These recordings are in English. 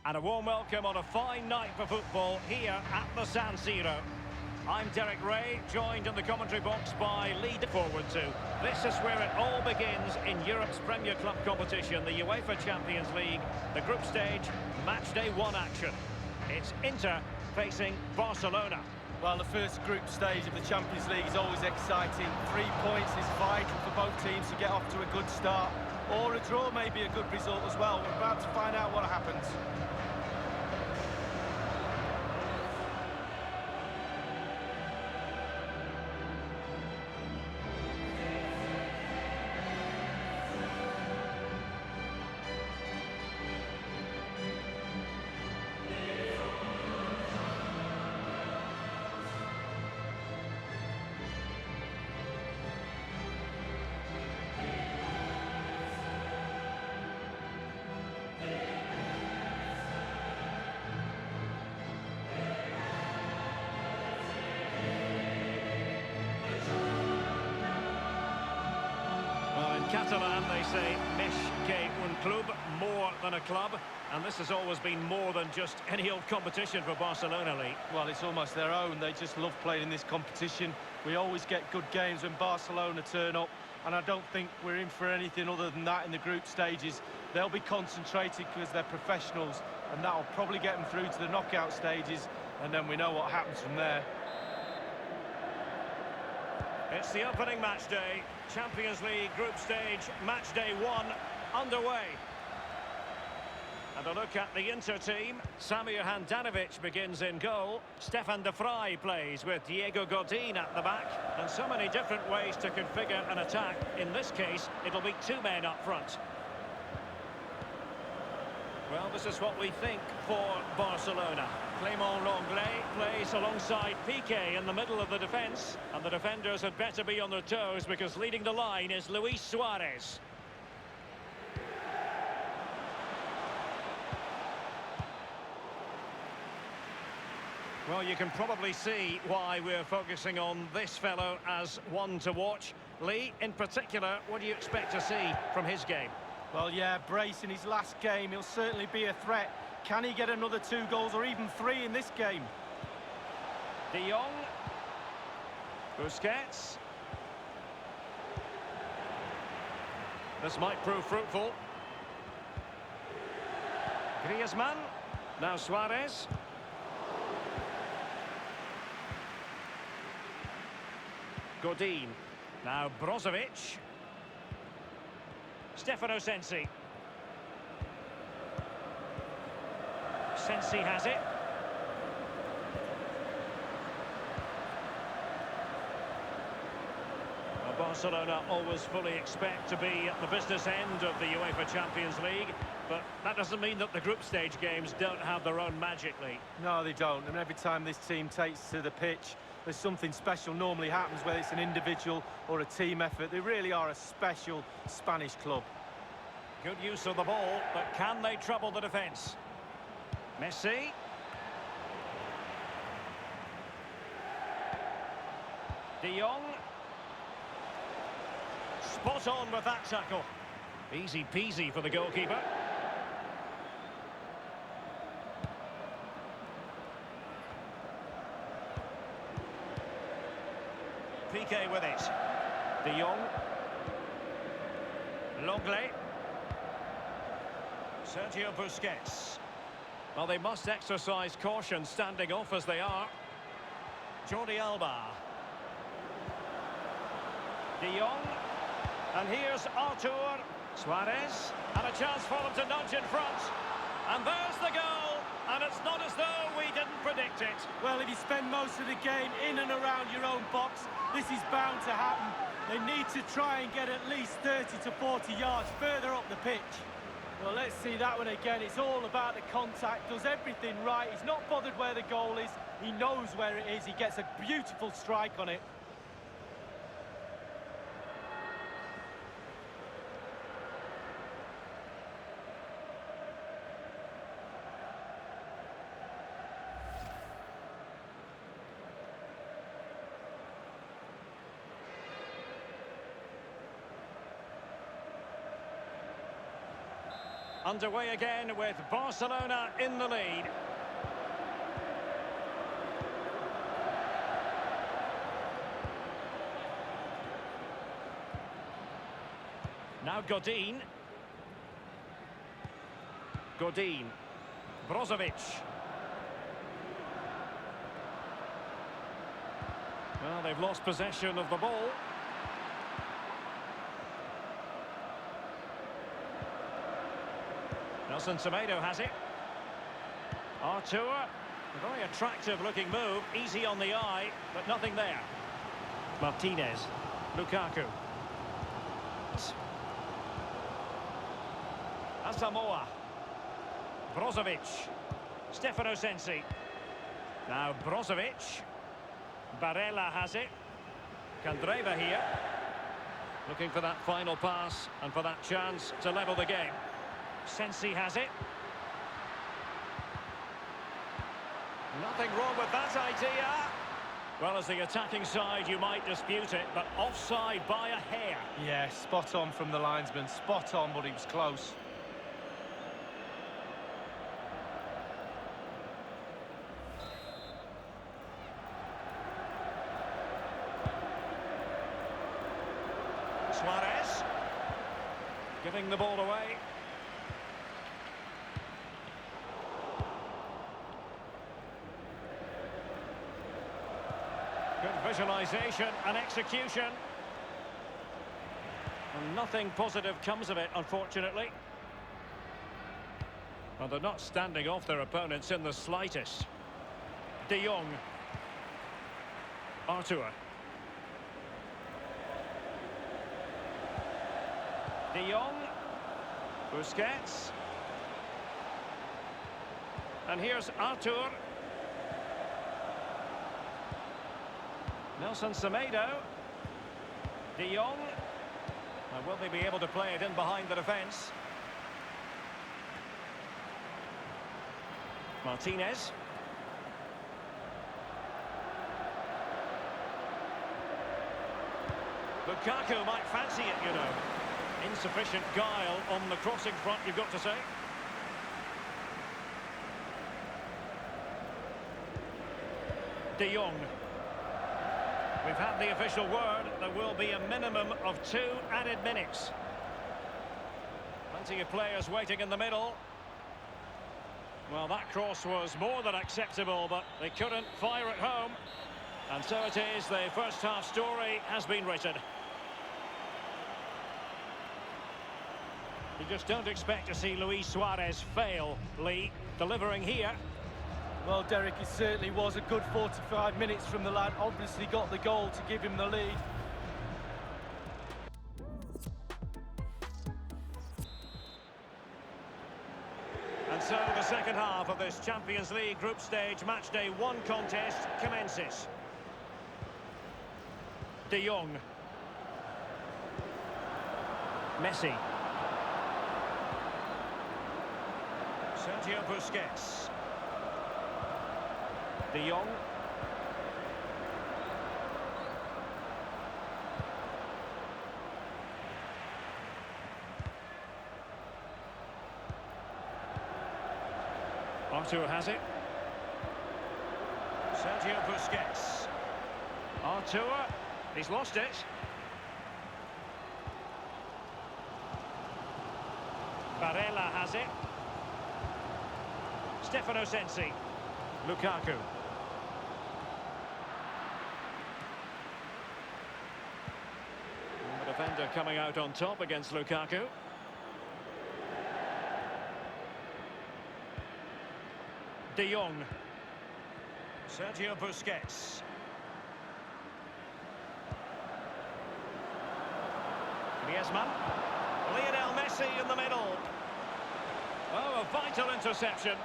And a warm welcome on a fine night for football here at the San Siro. I'm Derek Ray, joined in the commentary box by Lee forward to. This is where it all begins in Europe's Premier Club competition, the UEFA Champions League, the group stage, match day 1 action. It's Inter facing Barcelona. Well, the first group stage of the Champions League is always exciting. 3 points is vital for both teams to get off to a good start. Or a draw may be a good result as well. We're about to find out what happens. Catalan, they say, més que un club, more than a club, and this has always been more than just any old competition for Barcelona, Lee. Well, it's almost their own. They just love playing in this competition. We always get good games when Barcelona turn up, and I don't think we're in for anything other than that in the group stages. They'll be concentrated because they're professionals, and that'll probably get them through to the knockout stages, and then we know what happens from there. It's the opening match day, Champions League group stage, match day 1, underway. And a look at the Inter team. Samir Handanovic begins in goal. Stefan de Vrij plays with Diego Godin at the back. And so many different ways to configure an attack. In this case, it'll be 2 men up front. Well, this is what we think for Barcelona. Clément Lenglet plays alongside Piqué in the middle of the defence. And the defenders had better be on their toes because leading the line is Luis Suarez. Well, you can probably see why we're focusing on this fellow as one to watch. Lee, in particular, what do you expect to see from his game? Well, yeah, brace in his last game. He'll certainly be a threat. Can he get another 2 goals or even 3 in this game? De Jong. Busquets. This might prove fruitful. Griezmann. Now Suarez. Godin. Now Brozovic. Stefano Sensi. Sensi has it. Well, Barcelona always fully expect to be at the business end of the UEFA Champions League, but that doesn't mean that the group stage games don't have their own magic, Lee. No, they don't. And every time this team takes to the pitch, there's something special normally happens, whether it's an individual or a team effort. They really are a special Spanish club. Good use of the ball, but can they trouble the defence? Messi. De Jong. Spot on with that tackle. Easy peasy for the goalkeeper. Piqué with it. De Jong. Lenglet. Sergio Busquets. Well, they must exercise caution standing off as they are. Jordi Alba. De Jong. And here's Artur. Suarez. And a chance for them to nudge in front. And there's the goal. And it's not as though we didn't predict it. Well, if you spend most of the game in and around your own box, this is bound to happen. They need to try and get at least 30 to 40 yards further up the pitch. Well, let's see that one again. It's all about the contact, does everything right. He's not bothered where the goal is. He knows where it is. He gets a beautiful strike on it. Underway again with Barcelona in the lead. Now Godin. Brozovic. Well, they've lost possession of the ball. Nelson Semedo has it. Artur. A very attractive looking move. Easy on the eye, but nothing there. Martinez. Lukaku. Asamoah. Brozovic. Stefano Sensi. Now Brozovic. Barella has it. Candreva here. Looking for that final pass and for that chance to level the game. Sensi has it. Nothing wrong with that idea. Well, as the attacking side, you might dispute it, but offside by a hair. Yeah, spot on from the linesman. Spot on, but he was close. Suarez. Giving the ball away. Good visualisation and execution. And nothing positive comes of it, unfortunately. Well, they're not standing off their opponents in the slightest. De Jong. Artur. De Jong. Busquets. And here's Artur. Nelson Semedo. De Jong. And will they be able to play it in behind the defence? Martinez. Lukaku might fancy it, you know. Insufficient guile on the crossing front, you've got to say. De Jong. We've had the official word. There will be a minimum of 2 added minutes. Plenty of players waiting in the middle. Well, that cross was more than acceptable, but they couldn't fire it home. And so it is, the first half story has been written. You just don't expect to see Luis Suarez fail, Lee, delivering here. Well, Derek, it certainly was a good 45 minutes from the lad. Obviously got the goal to give him the lead. And so the second half of this Champions League group stage matchday 1 contest commences. De Jong. Messi. Sergio Busquets. De Jong. Artur has it. Sergio Busquets. Artur. He's lost it. Barella has it. Stefano Sensi. Lukaku. The defender coming out on top against Lukaku. De Jong. Sergio Busquets. Griezmann. Lionel Messi in the middle. Oh, a vital interception.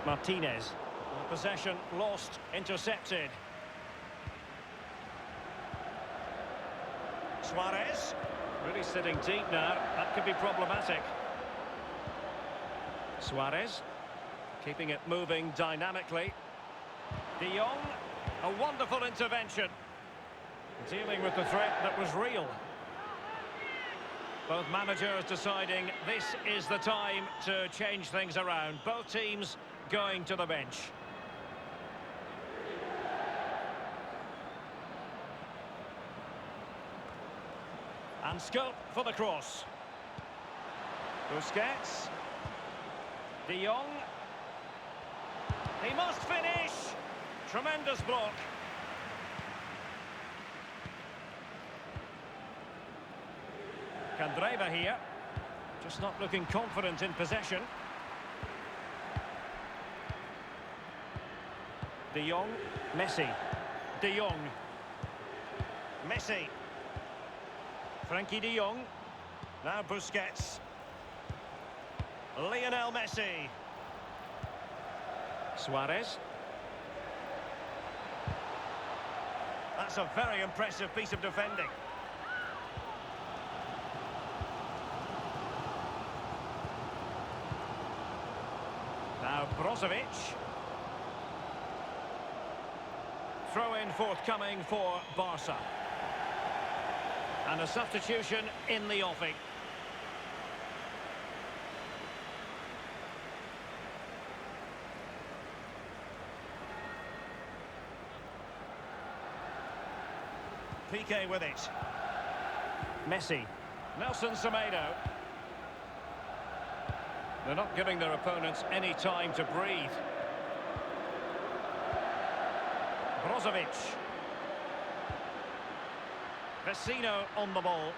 Martinez. Possession lost, intercepted. Suarez. Really sitting deep now. That could be problematic. Suarez. Keeping it moving dynamically. De Jong. A wonderful intervention. Dealing with the threat that was real. Both managers deciding this is the time to change things around. Both teams going to the bench. And scope for the cross. Busquets. De Jong. He must finish. Tremendous block. Candreva here. Just not looking confident in possession. De Jong. Messi. De Jong. Messi. Frankie de Jong. Now Busquets. Lionel Messi. Suarez. That's a very impressive piece of defending. Now Brozovic. Throw-in forthcoming for Barca. And a substitution in the offing. Piqué with it. Messi. Nelson Semedo. They're not giving their opponents any time to breathe. Brozovic. Vecino on the ball.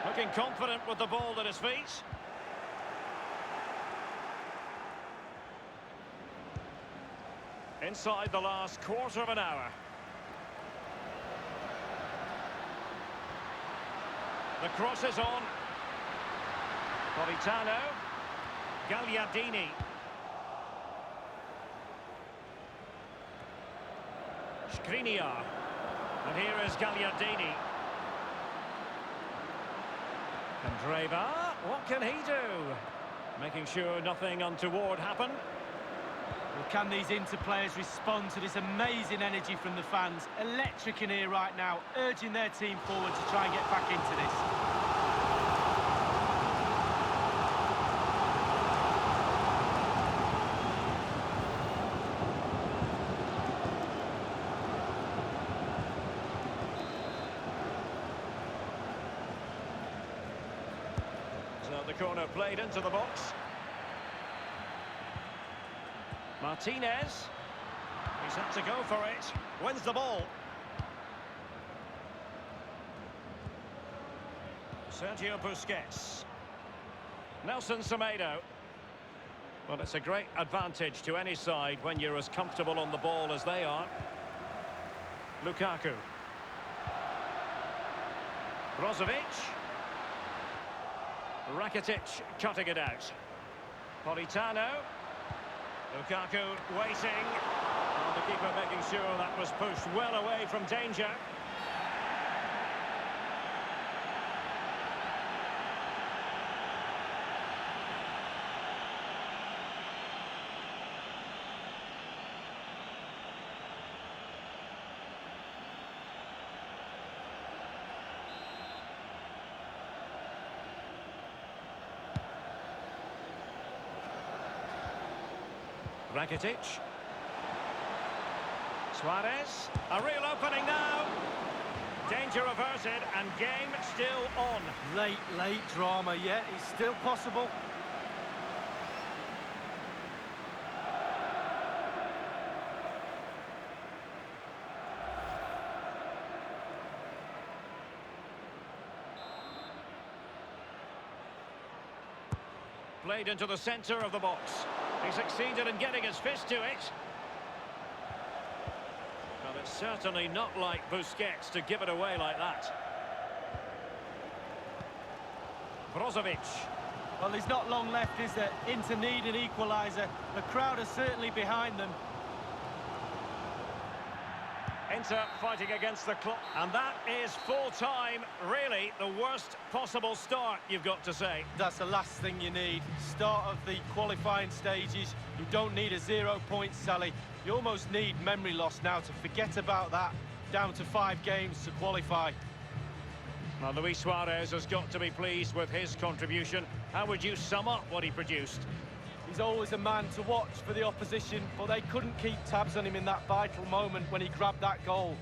Looking confident with the ball at his feet. Inside the last quarter of an hour. The cross is on. Politano. Gagliardini. Skriniar. And here is Gagliardini. Candreva. What can he do? Making sure nothing untoward happened. Well, can these Inter players respond to this amazing energy from the fans? Electric in here right now, urging their team forward to try and get back into this. So the corner played into the box. Martinez. He's had to go for it. Wins the ball. Sergio Busquets. Nelson Semedo. Well, it's a great advantage to any side when you're as comfortable on the ball as they are. Lukaku. Brozovic. Rakitic cutting it out. Politano. Lukaku waiting. And the keeper making sure that was pushed well away from danger. Rakitic. Suarez. A real opening now. Danger averted and game still on. Late drama, yet it's still possible. Played into the centre of the box. He succeeded in getting his fist to it. But it's certainly not like Busquets to give it away like that. Brozovic. Well, there's not long left, is there? Inter need an equaliser. The crowd are certainly behind them. Inter fighting against the clock. And that is full time. Really, the worst possible start, you've got to say. That's the last thing you need. Start of the qualifying stages. You don't need a 0 point Sally. You almost need memory loss now to forget about that. Down to 5 games to qualify. Now, Luis Suarez has got to be pleased with his contribution. How would you sum up what he produced? He's always a man to watch for the opposition, but they couldn't keep tabs on him in that vital moment when he grabbed that goal.